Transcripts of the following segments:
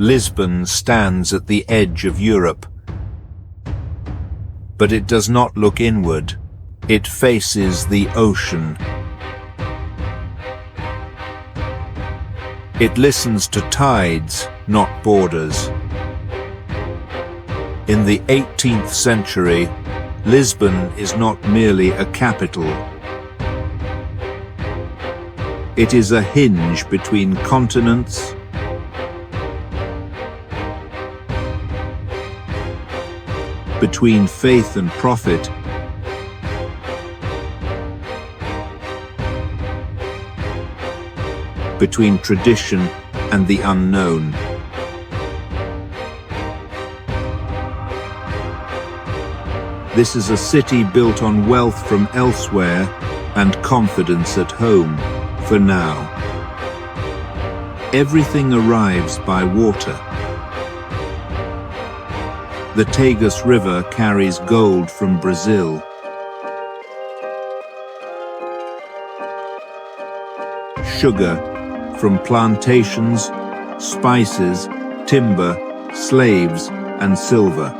Lisbon stands at the edge of Europe. But it does not look inward. It faces the ocean. It listens to tides, not borders. In the 18th century, Lisbon is not merely a capital. It is a hinge between continents, between faith and profit, between tradition and the unknown. This is a city built on wealth from elsewhere and confidence at home, for now. Everything arrives by water. The Tagus River carries gold from Brazil. Sugar from plantations, spices, timber, slaves, and silver.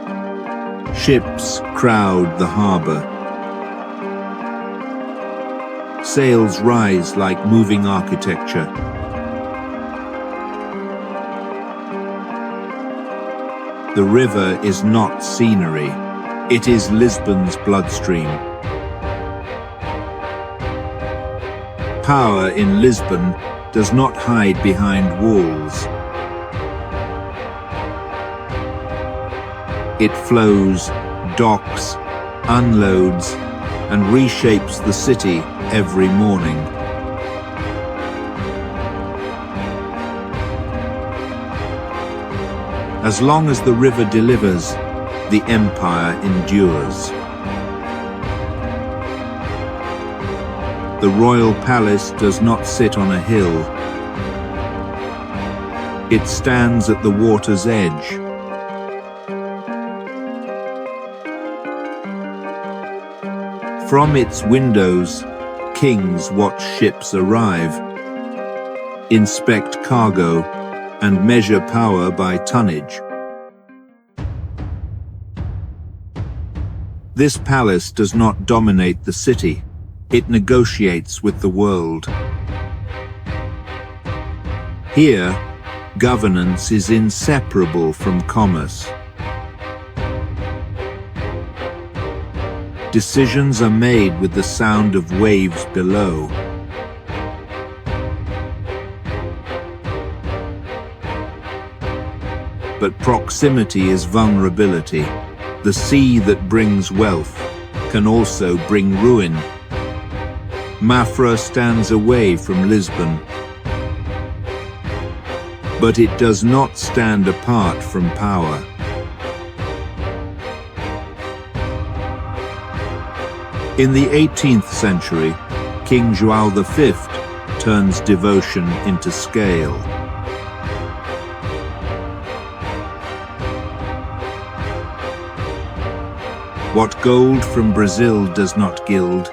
Ships crowd the harbor. Sails rise like moving architecture. The river is not scenery. It is Lisbon's bloodstream. Power in Lisbon does not hide behind walls. It flows, docks, unloads, and reshapes the city every morning. As long as the river delivers, the empire endures. The royal palace does not sit on a hill. It stands at the water's edge. From its windows, kings watch ships arrive, inspect cargo, and measure power by tonnage. This palace does not dominate the city. It negotiates with the world. Here, governance is inseparable from commerce. Decisions are made with the sound of waves below. But proximity is vulnerability. The sea that brings wealth can also bring ruin. Mafra stands away from Lisbon, but it does not stand apart from power. In the 18th century, King João V turns devotion into scale. What gold from Brazil does not gild,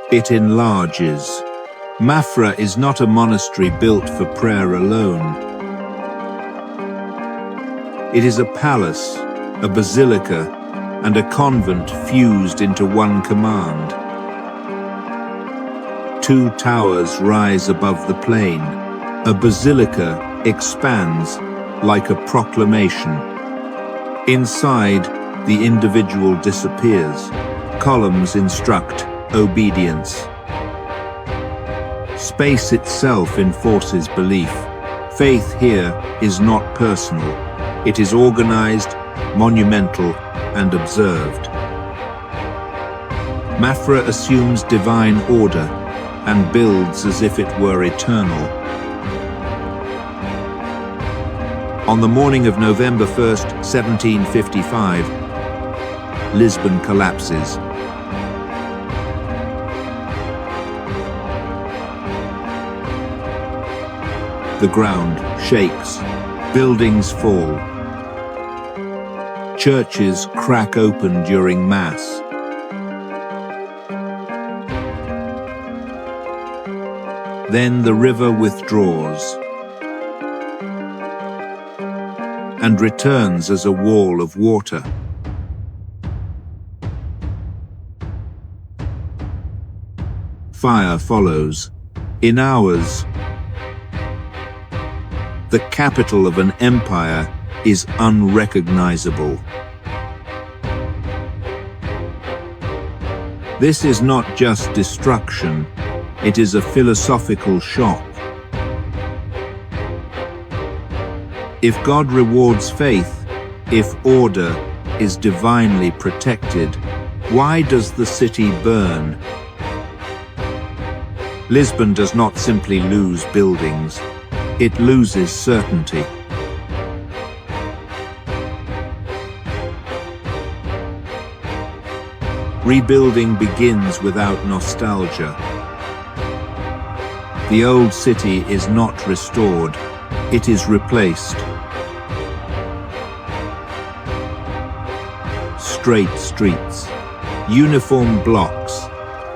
it enlarges. Mafra is not a monastery built for prayer alone. It is a palace, a basilica, and a convent fused into one command. Two towers rise above the plain. A basilica expands like a proclamation. Inside, the individual disappears. Columns instruct obedience. Space itself enforces belief. Faith here is not personal. It is organized, monumental, and observed. Mafra assumes divine order and builds as if it were eternal. On the morning of November 1st, 1755, Lisbon collapses. The ground shakes, buildings fall. Churches crack open during Mass. Then the river withdraws. and returns as a wall of water. Fire follows. In hours, the capital of an empire is unrecognizable. This is not just destruction, it is a philosophical shock. If God rewards faith, if order is divinely protected, why does the city burn? Lisbon does not simply lose buildings, it loses certainty. Rebuilding begins without nostalgia. The old city is not restored, it is replaced. Straight streets, uniform blocks,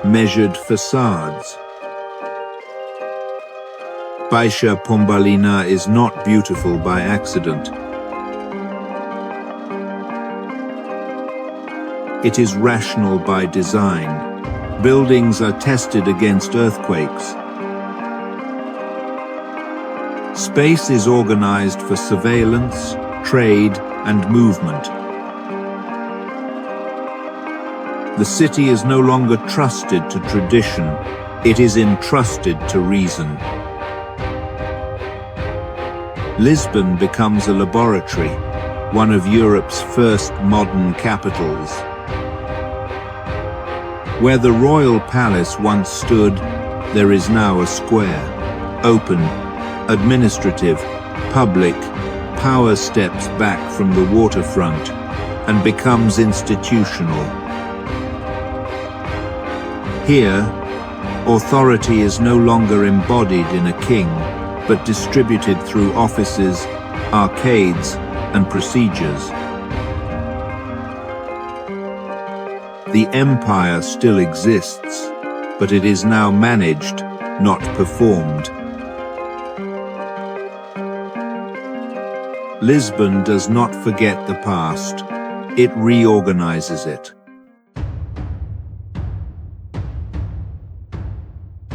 measured facades. Baixa Pombalina is not beautiful by accident. It is rational by design. Buildings are tested against earthquakes. Space is organized for surveillance, trade, and movement. The city is no longer trusted to tradition, it is entrusted to reason. Lisbon becomes a laboratory, one of Europe's first modern capitals. Where the royal palace once stood, there is now a square. Open, administrative, public, power steps back from the waterfront and becomes institutional. Here, authority is no longer embodied in a king, but distributed through offices, arcades, and procedures. The empire still exists, but it is now managed, not performed. Lisbon does not forget the past, it reorganizes it.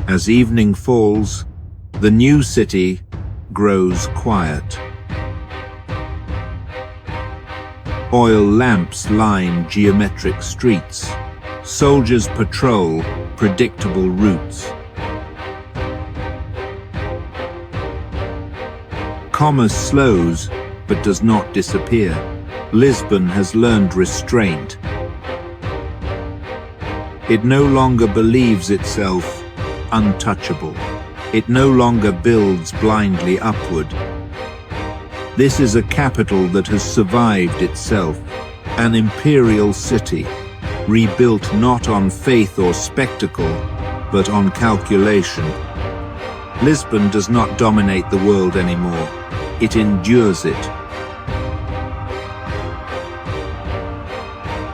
As evening falls, the new city grows quiet. Oil lamps line geometric streets. Soldiers patrol predictable routes. Commerce slows, but does not disappear. Lisbon has learned restraint. It no longer believes itself untouchable. It no longer builds blindly upward. This is a capital that has survived itself, an imperial city, rebuilt not on faith or spectacle, but on calculation. Lisbon does not dominate the world anymore, it endures it.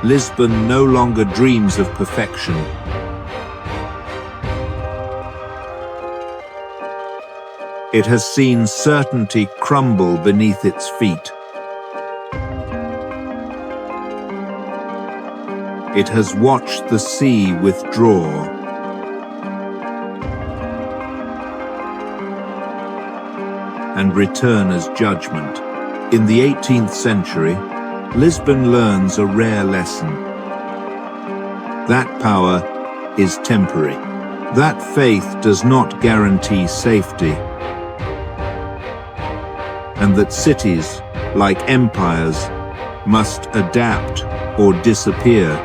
Lisbon no longer dreams of perfection. It has seen certainty crumble beneath its feet. It has watched the sea withdraw. And return as judgment. In the 18th century, Lisbon learns a rare lesson. That power is temporary. That faith does not guarantee safety. And that cities, like empires, must adapt or disappear.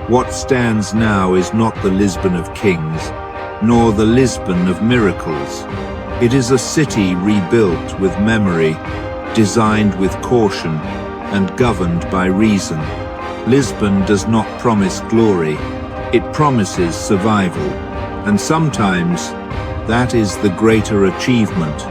What stands now is not the Lisbon of kings, nor the Lisbon of miracles. It is a city rebuilt with memory, designed with caution, and governed by reason. Lisbon does not promise glory, it promises survival, and sometimes that is the greater achievement.